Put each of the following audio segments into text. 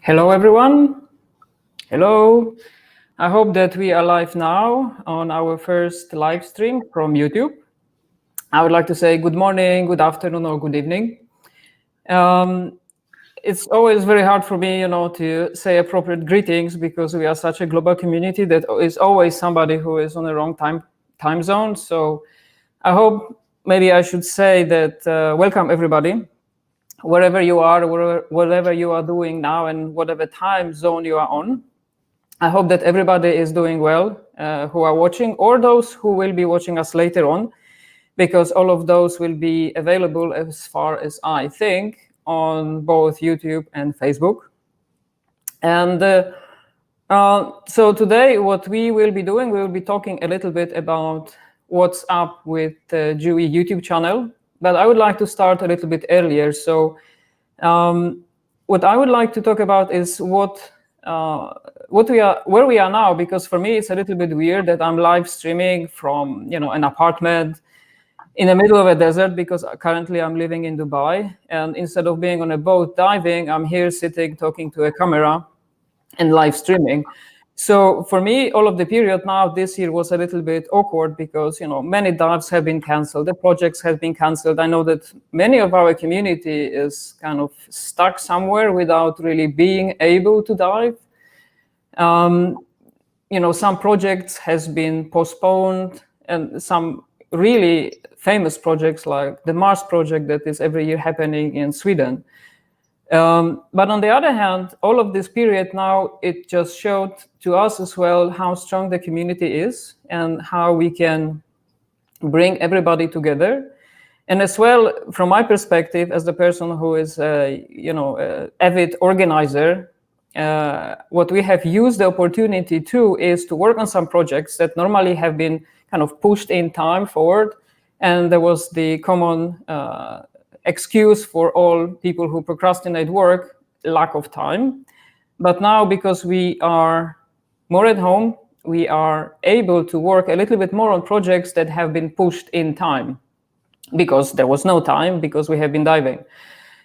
Hello, everyone. Hello. I hope that we are live now on our first live stream from YouTube. I would like to say good morning, good afternoon, or good evening. It's always very hard for me, to say appropriate greetings because we are such a global community that is always somebody who is on the wrong time zone. So I hope maybe I should say that welcome everybody. Wherever you are, whatever you are doing now, and whatever time zone you are on, I hope that everybody is doing well who are watching, or those who will be watching us later on, because all of those will be available, as far as I think, on both YouTube and Facebook. And so today, what we will be doing, we will be talking a little bit about what's up with the GUE YouTube channel. But I would like to start a little bit earlier. So what I would like to talk about is where we are now, because for me it's a little bit weird that I'm live streaming from an apartment in the middle of a desert, because currently I'm living in Dubai, and instead of being on a boat diving, I'm here sitting talking to a camera and live streaming. So for me, all of the period now this year was a little bit awkward because, many dives have been canceled, the projects have been canceled. I know that many of our community is kind of stuck somewhere without really being able to dive. Some projects has been postponed, and some really famous projects like the Mars project that is every year happening in Sweden. But on the other hand, all of this period now, it just showed to us as well how strong the community is and how we can bring everybody together. And as well, from my perspective, as the person who is a avid organizer, what we have used the opportunity to is to work on some projects that normally have been kind of pushed in time forward. And there was the common excuse for all people who procrastinate work, lack of time. But now, because we are more at home, we are able to work a little bit more on projects that have been pushed in time because there was no time, because we have been diving.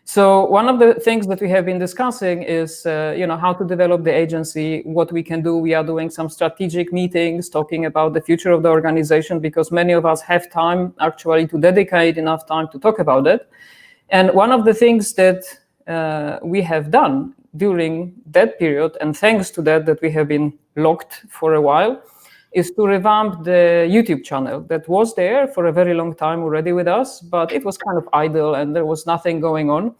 So one of the things that we have been discussing is, how to develop the agency, what we can do. We are doing some strategic meetings, talking about the future of the organization, because many of us have time actually to dedicate enough time to talk about it. And one of the things that we have done during that period, and thanks to that we have been locked for a while, is to revamp the YouTube channel that was there for a very long time already with us, but it was kind of idle and there was nothing going on.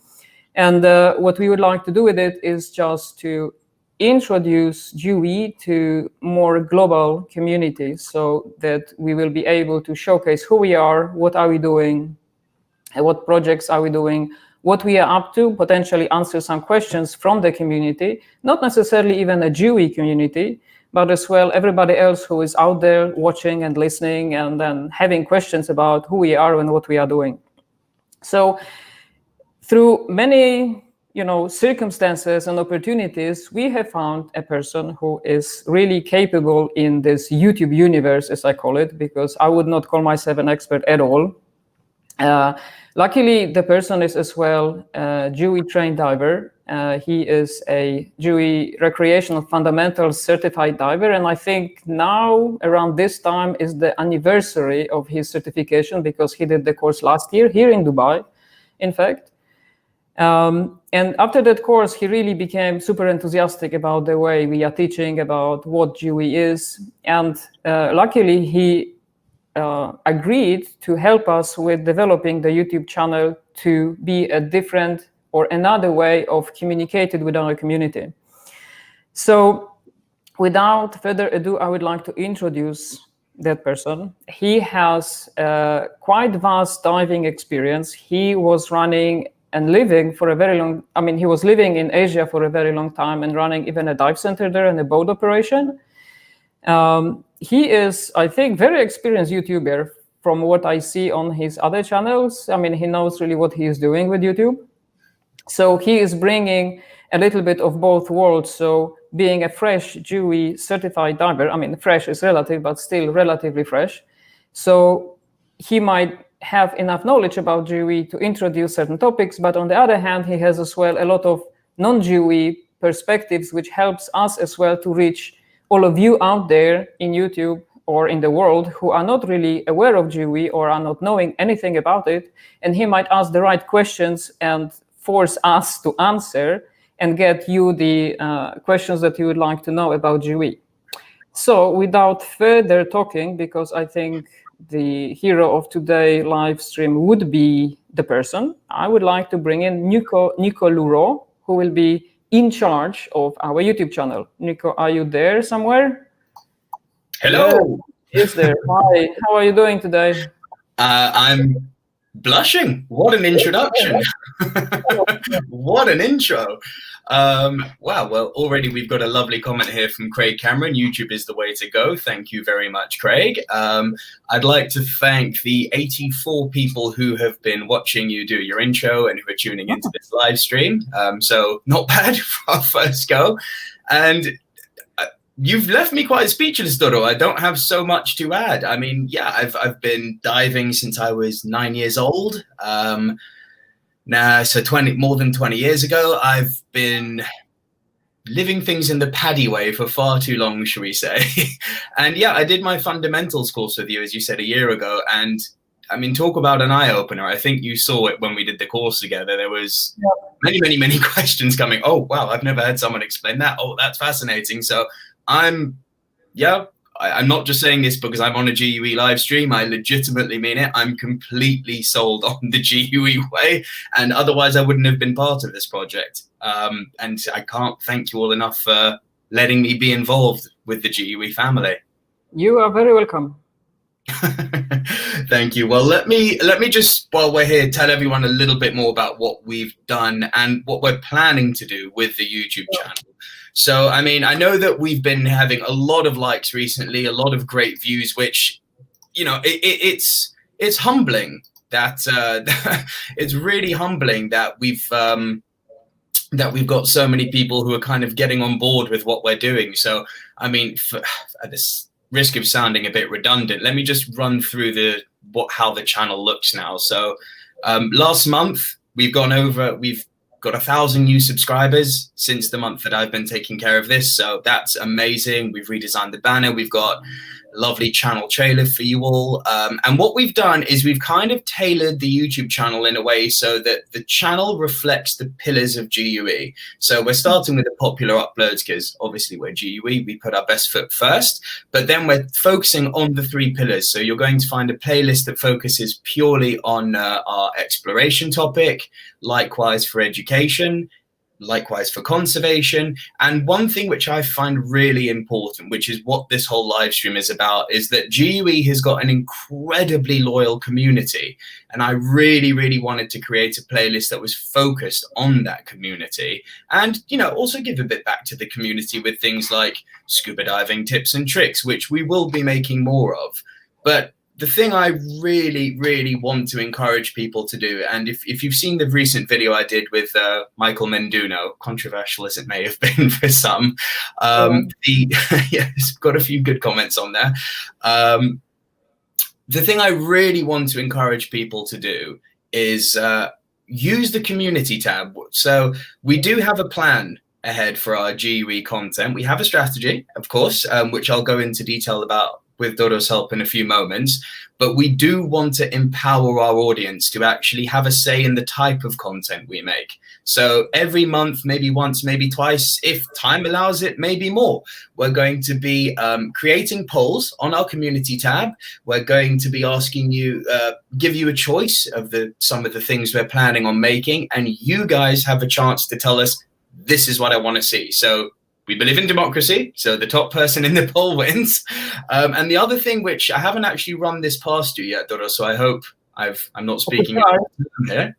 And what we would like to do with it is just to introduce GUE to more global communities, so that we will be able to showcase who we are, what are we doing, what projects are we doing, what we are up to, potentially answer some questions from the community, not necessarily even a GUE community, but as well everybody else who is out there watching and listening and then having questions about who we are and what we are doing. So through many circumstances and opportunities, we have found a person who is really capable in this YouTube universe, as I call it, because I would not call myself an expert at all. Luckily, the person is as well a GUE trained diver. He is a GUE recreational fundamentals certified diver, and I think now around this time is the anniversary of his certification, because he did the course last year here in Dubai, in fact. And after that course, he really became super enthusiastic about the way we are teaching, about what GUE is, and luckily he agreed to help us with developing the YouTube channel to be a different or another way of communicating with our community. So without further ado, I would like to introduce that person. He has quite vast diving experience. He was running and living for a very long, he was living in Asia for a very long time and running even a dive center there and a boat operation. He is, I think, very experienced YouTuber from what I see on his other channels. He knows really what he is doing with YouTube. So he is bringing a little bit of both worlds. So being a fresh GUE certified diver, fresh is relative, but still relatively fresh. So he might have enough knowledge about GUE to introduce certain topics, but on the other hand, he has as well a lot of non-GUE perspectives, which helps us as well to reach all of you out there in YouTube or in the world who are not really aware of GUE or are not knowing anything about it. And he might ask the right questions and force us to answer and get you the questions that you would like to know about GUE. So without further talking, because I think the hero of today's live stream would be the person, I would like to bring in Nico Lurot, who will be in charge of our YouTube channel. Nico, are you there somewhere? Hello. Yes, there. Hi. How are you doing today? I'm blushing. What an introduction. What an intro. Wow, well, already we've got a lovely comment here from Craig Cameron. YouTube is the way to go. Thank you very much, Craig. I'd like to thank the 84 people who have been watching you do your intro and who are tuning into this live stream. So not bad for our first go. And you've left me quite speechless, Doro. I don't have so much to add. I mean, yeah, I've been diving since I was 9 years old. So more than 20 years ago. I've been living things in the paddy way for far too long, shall we say. And yeah, I did my fundamentals course with you, as you said, a year ago. And I mean, talk about an eye-opener. I think you saw it when we did the course together. There was many questions coming. Oh, wow, I've never had someone explain that. Oh, that's fascinating. So I'm not just saying this because I'm on a GUE live stream. I legitimately mean it. I'm completely sold on the GUE way, and otherwise I wouldn't have been part of this project. And I can't thank you all enough for letting me be involved with the GUE family. You are very welcome. Thank you. Well, let me just, while we're here, tell everyone a little bit more about what we've done and what we're planning to do with the YouTube channel. So, I mean, I know that we've been having a lot of likes recently, a lot of great views, which, you know, it's humbling that it's really humbling that we've got so many people who are kind of getting on board with what we're doing. So, I mean, at this risk of sounding a bit redundant, let me just run through how the channel looks now. So, last month we've got 1,000 new subscribers since the month that I've been taking care of this. So that's amazing. We've redesigned the banner. We've got a lovely channel trailer for you all. And what we've done is we've kind of tailored the YouTube channel in a way so that the channel reflects the pillars of GUE. So we're starting with the popular uploads because obviously we're GUE, we put our best foot first, but then we're focusing on the 3 pillars. So you're going to find a playlist that focuses purely on our exploration topic, likewise for education, likewise for conservation. And one thing which I find really important, which is what this whole live stream is about, is that GUE has got an incredibly loyal community. And I really, really wanted to create a playlist that was focused on that community and, you know, also give a bit back to the community with things like scuba diving tips and tricks, which we will be making more of. But the thing I really, really want to encourage people to do, and if you've seen the recent video I did with Michael Menduno, controversial as it may have been for some, it's got a few good comments on there. The thing I really want to encourage people to do is use the community tab. So we do have a plan ahead for our GUE content. We have a strategy, of course, which I'll go into detail about with Doro's help in a few moments, but we do want to empower our audience to actually have a say in the type of content we make. So every month, maybe once, maybe twice, if time allows it, maybe more, we're going to be creating polls on our community tab. We're going to be asking you, give you a choice of some of the things we're planning on making, and you guys have a chance to tell us, this is what I want to see. So we believe in democracy, so the top person in the poll wins. And the other thing, which I haven't actually run this past you yet, Doro, so I hope I'm not speaking here.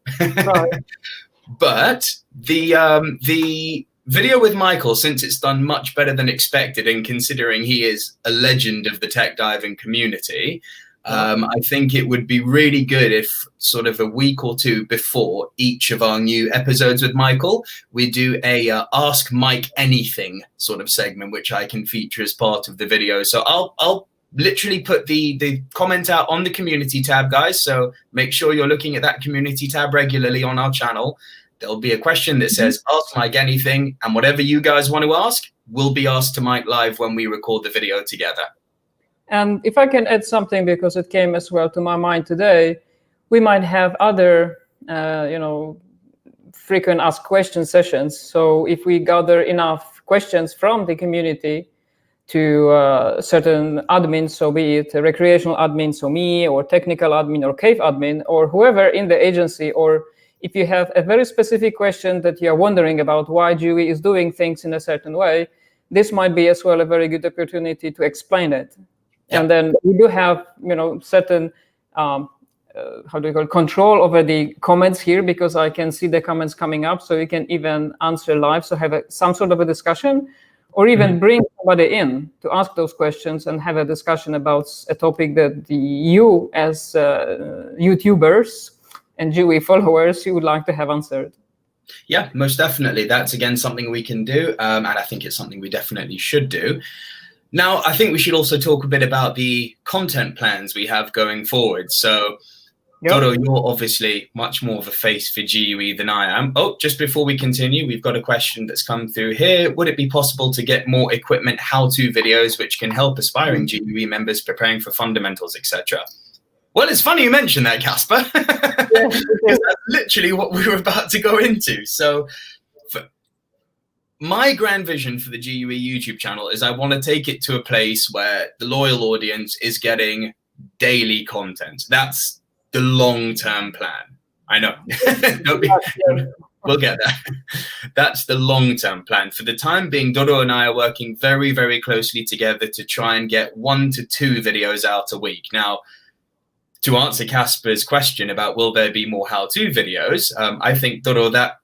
But the video with Michael, since it's done much better than expected, and considering he is a legend of the tech diving community, I think it would be really good if sort of a week or two before each of our new episodes with Michael, we do a Ask Mike Anything sort of segment, which I can feature as part of the video. So I'll literally put the comment out on the community tab, guys. So make sure you're looking at that community tab regularly on our channel. there'll be a question that says, ask Mike anything, and whatever you guys want to ask will be asked to Mike live when we record the video together. And if I can add something, because it came as well to my mind today, we might have other, frequent ask question sessions. So if we gather enough questions from the community to certain admins, so be it a recreational admin, so me, or technical admin, or cave admin, or whoever in the agency, or if you have a very specific question that you're wondering about why GUE is doing things in a certain way, this might be as well a very good opportunity to explain it. Yeah. And then we do have, certain control over the comments here, because I can see the comments coming up, so you can even answer live, so have some sort of a discussion, or even bring somebody in to ask those questions and have a discussion about a topic that you as YouTubers and GUE followers, you would like to have answered. Yeah, most definitely. That's, again, something we can do, and I think it's something we definitely should do. Now, I think we should also talk a bit about the content plans we have going forward. So, Doro, you're obviously much more of a face for GUE than I am. Oh, just before we continue, we've got a question that's come through here. Would it be possible to get more equipment how-to videos which can help aspiring GUE members preparing for fundamentals, etc.? Well, it's funny you mentioned that, Casper, because that's literally what we were about to go into. So my grand vision for the GUE YouTube channel is I want to take it to a place where the loyal audience is getting daily content. That's the long-term plan. I know. We'll get there. That's the long-term plan. For the time being, Doro and I are working very, very closely together to try and get 1 to 2 videos out a week. Now, to answer Casper's question about will there be more how-to videos, I think, Doro, that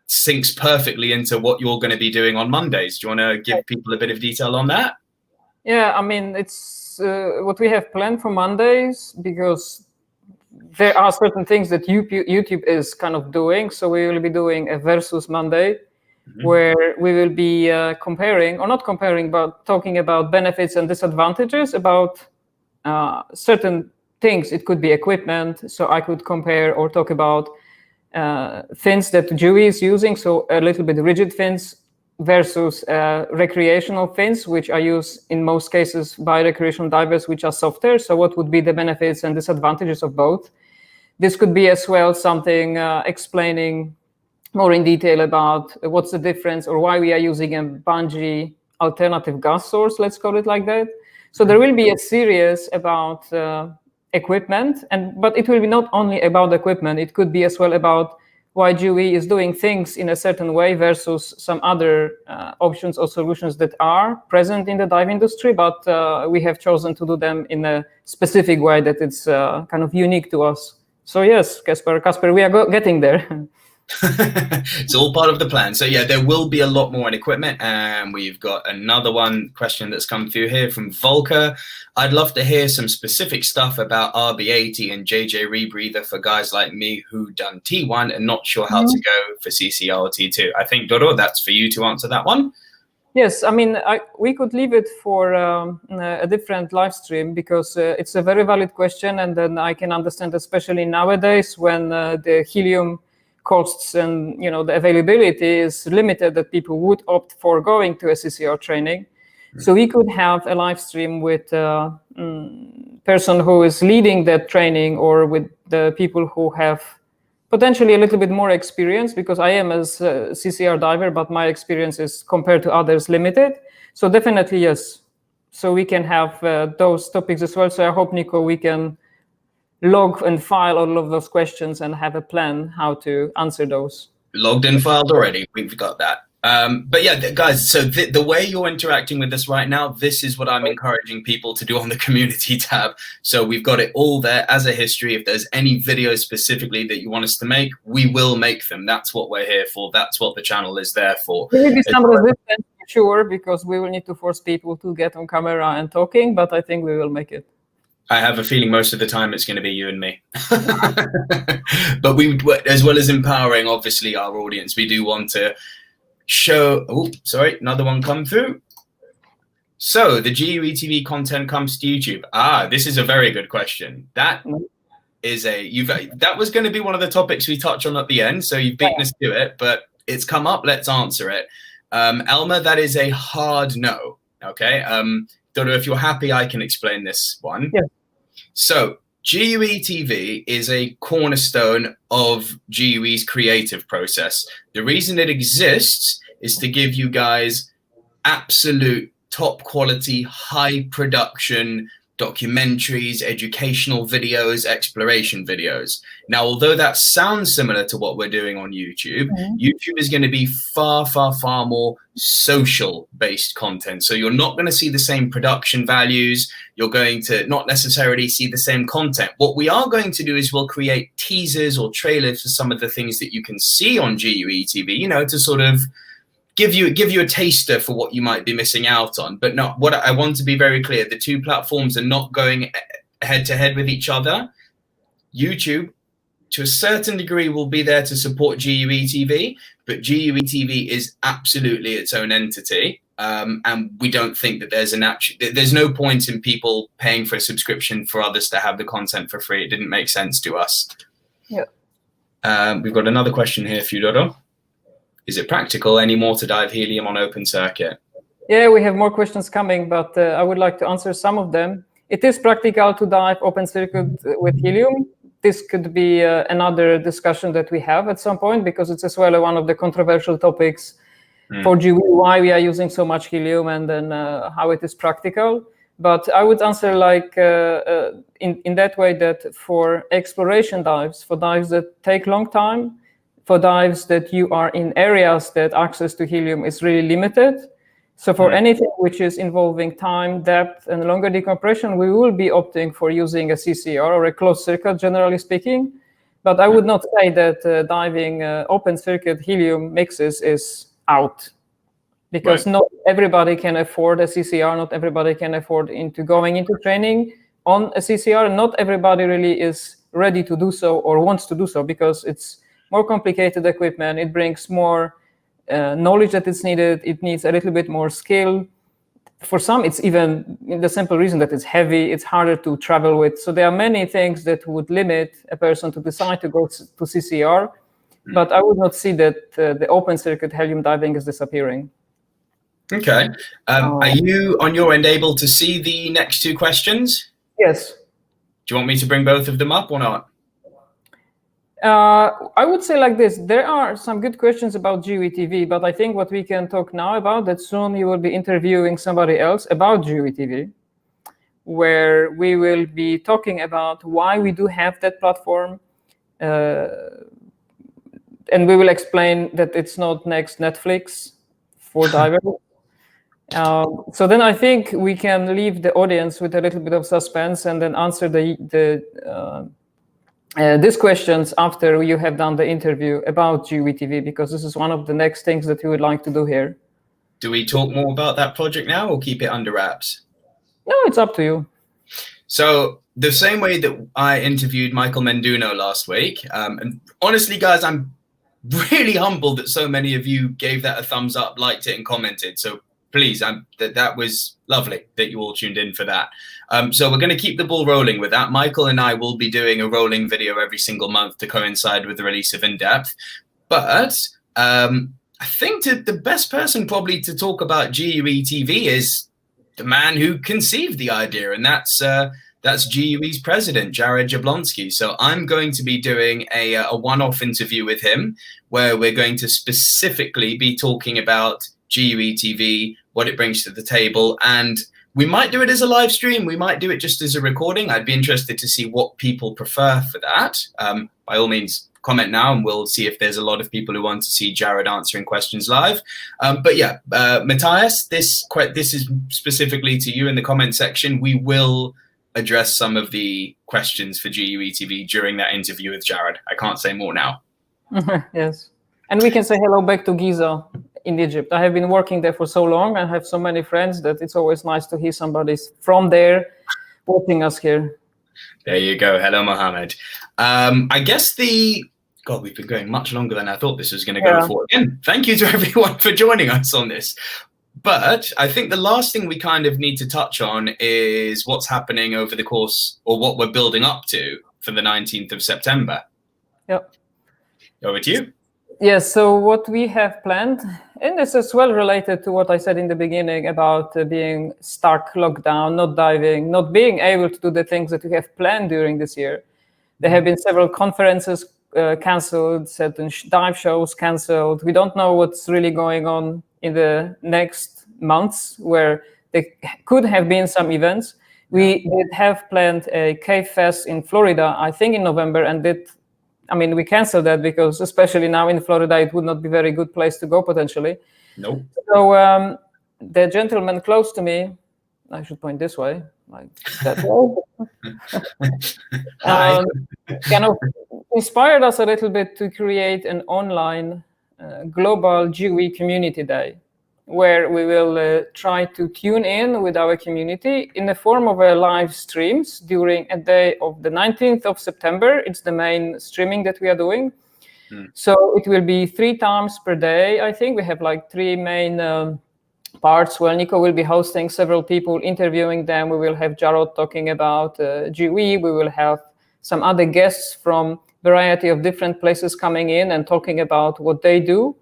syncs perfectly into what you're going to be doing on Mondays. Do you want to give people a bit of detail on that? Yeah, I mean, it's what we have planned for Mondays, because there are certain things that YouTube is kind of doing. So we will be doing a versus Monday, where we will be comparing, or not comparing, but talking about benefits and disadvantages about certain things. It could be equipment. So I could compare or talk about fins that GUE is using, so a little bit rigid fins versus recreational fins, which are used in most cases by recreational divers, which are softer. So what would be the benefits and disadvantages of both? This could be as well something explaining more in detail about what's the difference, or why we are using a bungee alternative gas source, let's call it like that. So there will be a series about equipment, but it will be not only about equipment. It could be as well about why GUE is doing things in a certain way versus some other options or solutions that are present in the dive industry, but we have chosen to do them in a specific way that it's kind of unique to us. So yes, Casper, we are getting there. It's all part of the plan. So yeah, there will be a lot more in equipment, and we've got another question that's come through here from Volker. I'd love to hear some specific stuff about RB80 and JJ rebreather for guys like me who done T1 and not sure how to go for CCR or T2. I think, Doro, that's for you to answer that one. Yes, I mean, we could leave it for a different live stream, because it's a very valid question, and then I can understand, especially nowadays when the helium costs and the availability is limited, that people would opt for going to a CCR training. So we could have a live stream with a person who is leading that training, or with the people who have potentially a little bit more experience, because I am as a CCR diver, but my experience is compared to others limited. So definitely yes. So we can have those topics as well. So I hope, Nico, we can log and file all of those questions and have a plan how to answer those. Logged and filed already. We've got that. But yeah, guys, so the way you're interacting with us right now, this is what I'm encouraging people to do on the community tab. So we've got it all there as a history. If there's any videos specifically that you want us to make, we will make them. That's what we're here for. That's what the channel is there for. There will be some resistance, for sure, because we will need to force people to get on camera and talking, but I think we will make it. I have a feeling most of the time it's going to be you and me. But we, as well as empowering, obviously, our audience, we do want to show, oh, sorry, another one come through. So the GUE TV content comes to YouTube. Ah, this is a very good question. That that was going to be one of the topics we touch on at the end, so you've beaten us to it, but it's come up. Let's answer it. Elmer, that is a hard no. Okay. Dodo, if you're happy, I can explain this one. Yeah. So GUE TV is a cornerstone of GUE's creative process. The reason it exists is to give you guys absolute top quality, high production documentaries, educational videos, exploration videos. Now, although that sounds similar to what we're doing on YouTube, YouTube is going to be far, far, far more social-based content. So you're not going to see the same production values. You're going to not necessarily see the same content. What we are going to do is we'll create teasers or trailers for some of the things that you can see on GUE TV, you know, to sort of give you a taster for what you might be missing out on. But no, what I want to be very clear, the two platforms are not going head to head with each other. YouTube, to a certain degree, will be there to support GUE TV, but GUE TV is absolutely its own entity. And we don't think that there's no point in people paying for a subscription for others to have the content for free. It didn't make sense to us. Yeah. We've got another question here for you, Dodo. Is it practical anymore to dive helium on open circuit? Yeah, we have more questions coming, but I would like to answer some of them. It is practical to dive open circuit with helium. This could be another discussion that we have at some point, because it's as well one of the controversial topics for GUE, why we are using so much helium, and then how it is practical. But I would answer like in that way, that for exploration dives, for dives that take long time, for dives that you are in areas that access to helium is really limited. So for anything which is involving time, depth, and longer decompression, we will be opting for using a CCR or a closed circuit, generally speaking. But I would not say that diving open circuit helium mixes is out, because not everybody can afford a CCR, not everybody can afford going into training on a CCR. Not everybody really is ready to do so or wants to do so, because it's more complicated equipment. It brings more knowledge that is needed. It needs a little bit more skill. For some, it's even the simple reason that it's heavy, it's harder to travel with. So there are many things that would limit a person to decide to go to CCR, but I would not see that the open circuit helium diving is disappearing. Okay. Are you, on your end, able to see the next two questions? Yes. Do you want me to bring both of them up or not? I would say like this, there are some good questions about GUE TV, but I think what we can talk now about, that soon you will be interviewing somebody else about GUE TV, where we will be talking about why we do have that platform, and we will explain that it's not next Netflix for divers. So then I think we can leave the audience with a little bit of suspense, and then answer these questions after you have done the interview about GUE TV, because this is one of the next things that we would like to do here. Do we talk more about that project now, or keep it under wraps? No, it's up to you. So the same way that I interviewed Michael Menduno last week, and honestly, guys, I'm really humbled that so many of you gave that a thumbs up, liked it, and commented. So please, that was lovely that you all tuned in for that. So we're going to keep the ball rolling with that. Michael and I will be doing a rolling video every single month to coincide with the release of In Depth. But I think the best person probably to talk about GUE TV is the man who conceived the idea, and that's GUE's president, Jared Jablonski. So I'm going to be doing a one-off interview with him, where we're going to specifically be talking about GUE TV, what it brings to the table, and we might do it as a live stream. We might do it just as a recording. I'd be interested to see what people prefer for that. By all means, comment now, and we'll see if there's a lot of people who want to see Jared answering questions live. But yeah, Matthias, this is specifically to you in the comment section. We will address some of the questions for GUE TV during that interview with Jared. I can't say more now. Yes. And we can say hello back to Giza in Egypt. I have been working there for so long. I have so many friends that it's always nice to hear somebody from there watching us here. There you go. Hello, Mohammed. I guess God, we've been going much longer than I thought this was going to go for. Again, thank you to everyone for joining us on this. But I think the last thing we kind of need to touch on is what's happening over the course, or what we're building up to for the 19th of September. Yep. Over to you. Yes, so what we have planned, and this is well related to what I said in the beginning about being stuck, locked down, not diving, not being able to do the things that we have planned during this year. There have been several conferences cancelled, certain dive shows cancelled. We don't know what's really going on in the next months, where there could have been some events. We did have planned a GUE Fest in Florida, I think in November, and we canceled that because especially now in Florida, it would not be a very good place to go potentially. Nope. So the gentleman close to me, I should point this way, like that way, kind of inspired us a little bit to create an online global GUE community day, where we will try to tune in with our community in the form of live streams during a day of the 19th of September. It's the main streaming that we are doing. So it will be 3 times per day. I think we have like 3 main parts where Nico will be hosting several people, interviewing them. We will have Jarrod talking about GUE. We will have some other guests from variety of different places coming in and talking about what they do.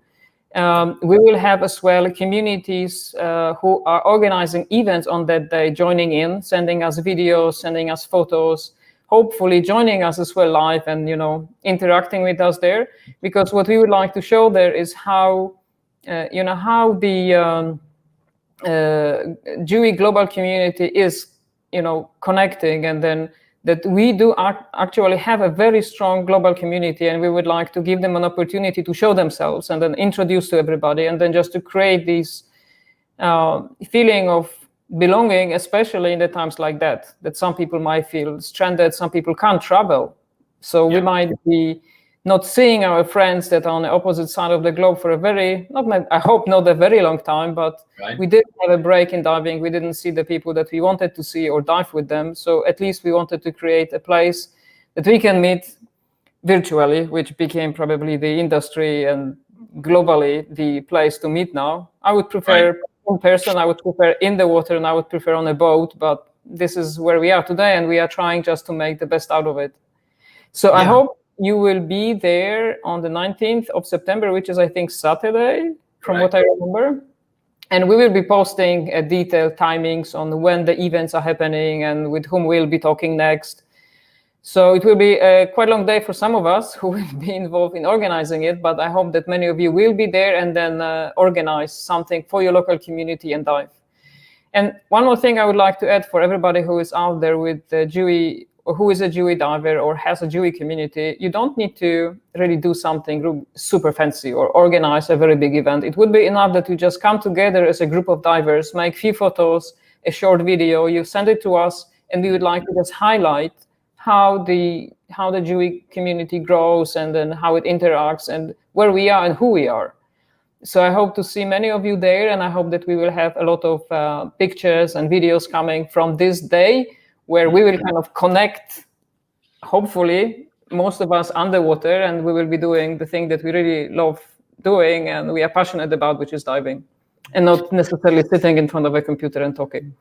We will have as well communities who are organizing events on that day, joining in, sending us videos, sending us photos, hopefully joining us as well live and, interacting with us there. Because what we would like to show there is how, how the GUE global community is, connecting, and then that we do actually have a very strong global community, and we would like to give them an opportunity to show themselves and then introduce to everybody, and then just to create this feeling of belonging, especially in the times like that some people might feel stranded, some people can't travel. So we might be not seeing our friends that are on the opposite side of the globe for I hope not a very long time, but we did have a break in diving. We didn't see the people that we wanted to see or dive with them. So at least we wanted to create a place that we can meet virtually, which became probably the industry and globally the place to meet now. I would prefer in person, I would prefer in the water, and I would prefer on a boat, but this is where we are today, and we are trying just to make the best out of it. So I hope you will be there on the 19th of September, which is, I think, Saturday, from what I remember. And we will be posting detailed timings on when the events are happening and with whom we'll be talking next. So it will be a quite long day for some of us who will be involved in organizing it, but I hope that many of you will be there and then organize something for your local community and dive. And one more thing I would like to add for everybody who is out there with the GUE, or who is a GUE diver or has a GUE community, you don't need to really do something super fancy or organize a very big event. It would be enough that you just come together as a group of divers, make few photos, a short video, you send it to us, and we would like to just highlight how the GUE community grows and then how it interacts and where we are and who we are. So I hope to see many of you there, and I hope that we will have a lot of pictures and videos coming from this day, where we will kind of connect, hopefully, most of us underwater, and we will be doing the thing that we really love doing and we are passionate about, which is diving, and not necessarily sitting in front of a computer and talking.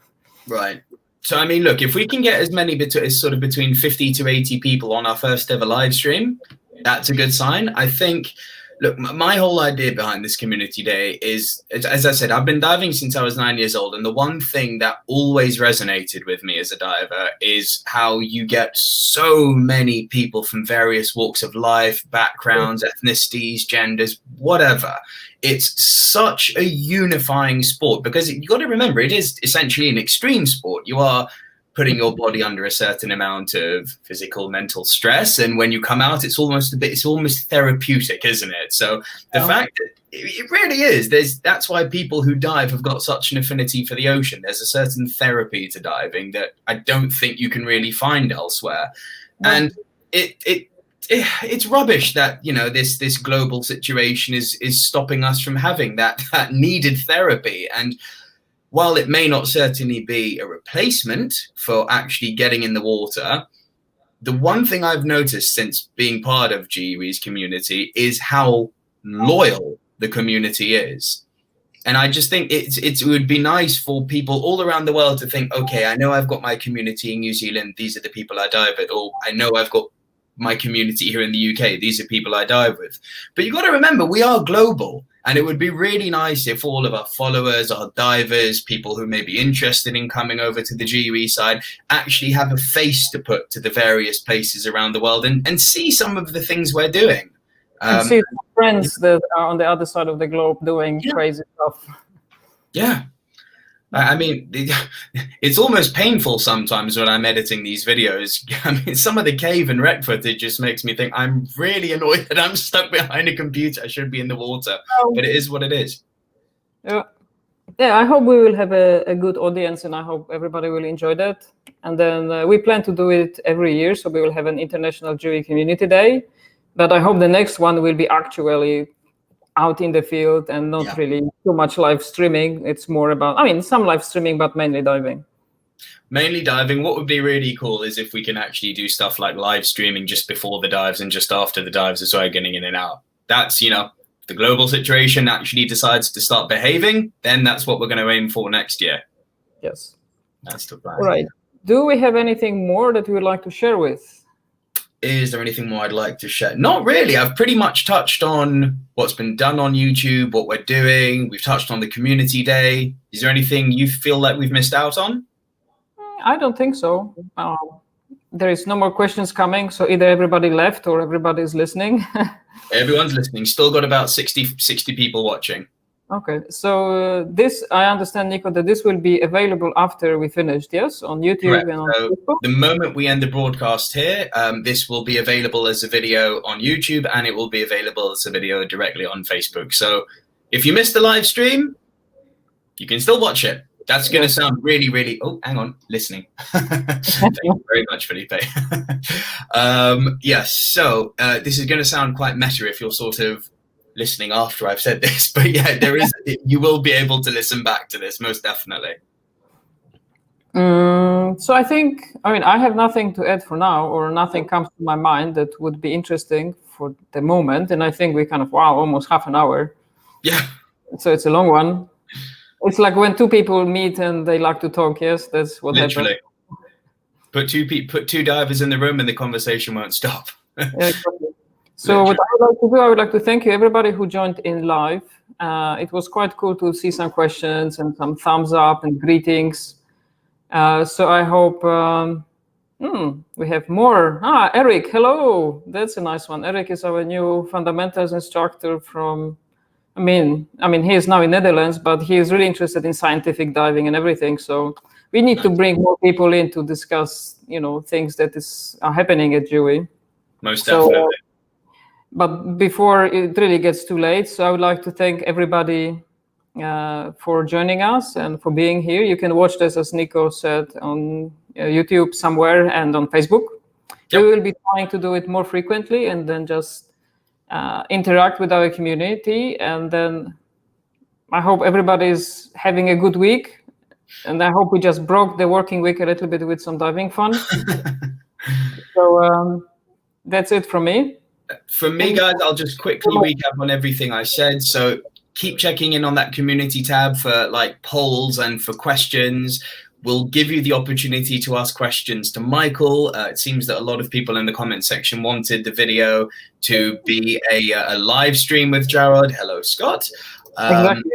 Right. So, I mean, look, if we can get as many sort of between 50 to 80 people on our first ever live stream, that's a good sign. I think, look, my whole idea behind this community day is, as I said, I've been diving since I was 9 years old. And the one thing that always resonated with me as a diver is how you get so many people from various walks of life, backgrounds, ethnicities, genders, whatever. It's such a unifying sport because you got to remember, it is essentially an extreme sport. You are putting your body under a certain amount of physical, mental stress, and when you come out, it's almost therapeutic, isn't it? So the fact that it really is, that's why people who dive have got such an affinity for the ocean. There's a certain therapy to diving that I don't think you can really find elsewhere. And it's rubbish that, you know, this global situation is stopping us from having that needed therapy. And while it may not certainly be a replacement for actually getting in the water, the one thing I've noticed since being part of GUE's community is how loyal the community is. And I just think it would be nice for people all around the world to think, okay, I know I've got my community in New Zealand. These are the people I dive with. Or I know I've got my community here in the UK. These are people I dive with. But you've got to remember, we are global. And it would be really nice if all of our followers, our divers, people who may be interested in coming over to the GUE side, actually have a face to put to the various places around the world and see some of the things we're doing. And see friends that are on the other side of the globe doing crazy stuff. Yeah. I mean, it's almost painful sometimes when I'm editing these videos. I mean, some of the cave and wreck footage just makes me think I'm really annoyed that I'm stuck behind a computer. I should be in the water, but it is what it is. Yeah, I hope we will have a good audience, and I hope everybody will enjoy that. And then we plan to do it every year, so we will have an International GUE Community Day. But I hope the next one will be actually out in the field and not really too much live streaming. It's more about, I mean, some live streaming, but mainly diving. Mainly diving. What would be really cool is if we can actually do stuff like live streaming just before the dives and just after the dives as well, getting in and out. That's, you know, the global situation actually decides to start behaving, then that's what we're going to aim for next year. Yes. That's the plan. All right. Do we have anything more that you would like to share with? Is there anything more I'd like to share? Not really. I've pretty much touched on what's been done on YouTube, what we're doing. We've touched on the community day. Is there anything you feel like we've missed out on? I don't think so. There is no more questions coming, so either everybody left or everybody's listening. Everyone's listening. Still got about 60 people watching. Okay, so this, I understand, Nico, that this will be available after we finished, yes? On YouTube. Correct. And on Facebook? The moment we end the broadcast here, this will be available as a video on YouTube, and it will be available as a video directly on Facebook. So if you missed the live stream, you can still watch it. That's going to sound really, really... Oh, hang on. Listening. Thank you very much, Felipe. Yes, so this is going to sound quite meta if you're sort of listening after I've said this, but yeah, there is, you will be able to listen back to this, most definitely. So I think, I mean, I have nothing to add for now, or nothing comes to my mind that would be interesting for the moment. And I think we kind of, wow, almost half an hour. Yeah. So it's a long one. It's like when two people meet and they like to talk. Yes, that's what literally happened. Put two divers in the room and the conversation won't stop. Yeah, exactly. So what I would like to do, I would like to thank you, everybody who joined in live. It was quite cool to see some questions and some thumbs up and greetings. So I hope we have more. Eric, hello. That's a nice one. Eric is our new fundamentals instructor from, I mean, he is now in Netherlands, but he is really interested in scientific diving and everything. So we need to bring more people in to discuss, you know, things that are happening at GUE. Most definitely. But before it really gets too late, so I would like to thank everybody for joining us and for being here. You can watch this, as Nico said, on YouTube somewhere and on Facebook. Yep. We will be trying to do it more frequently and then just interact with our community. And then I hope everybody's having a good week. And I hope we just broke the working week a little bit with some diving fun. So that's it from me. From me, guys, I'll just quickly recap on everything I said. So keep checking in on that community tab for like polls and for questions. We'll give you the opportunity to ask questions to Michael. It seems that a lot of people in the comment section wanted the video to be a live stream with Jared. Hello, Scott. Exactly.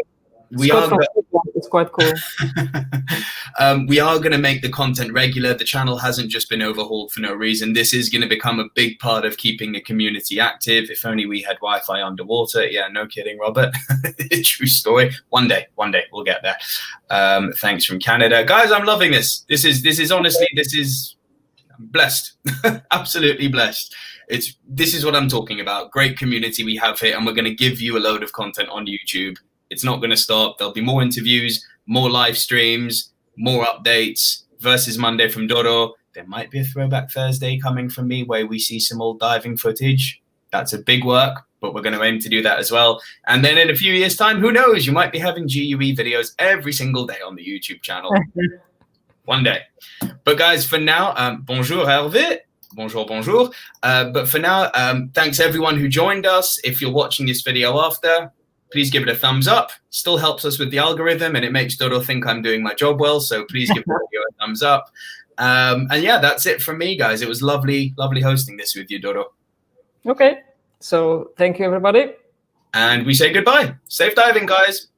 It's quite cool. We are going to make the content regular. The channel hasn't just been overhauled for no reason. This is going to become a big part of keeping the community active. If only we had Wi-Fi underwater. Yeah, no kidding, Robert. True story. One day we'll get there. Thanks from Canada. Guys, I'm loving this. This is honestly, I'm blessed. Absolutely blessed. This is what I'm talking about. Great community we have here, and we're going to give you a load of content on YouTube. It's not going to stop. There'll be more interviews, more live streams, more updates. Versus Monday from Doro. There might be a Throwback Thursday coming from me where we see some old diving footage. That's a big work, but we're going to aim to do that as well. And then in a few years' time, who knows? You might be having GUE videos every single day on the YouTube channel. One day. But guys, for now, bonjour Hervé. Bonjour, bonjour. But for now, thanks everyone who joined us. If you're watching this video after, please give it a thumbs up. Still helps us with the algorithm, and it makes Dodo think I'm doing my job well. So please give the video a thumbs up. And yeah, that's it from me, guys. It was lovely hosting this with you, Dodo. Okay, so thank you, everybody. And we say goodbye. Safe diving, guys.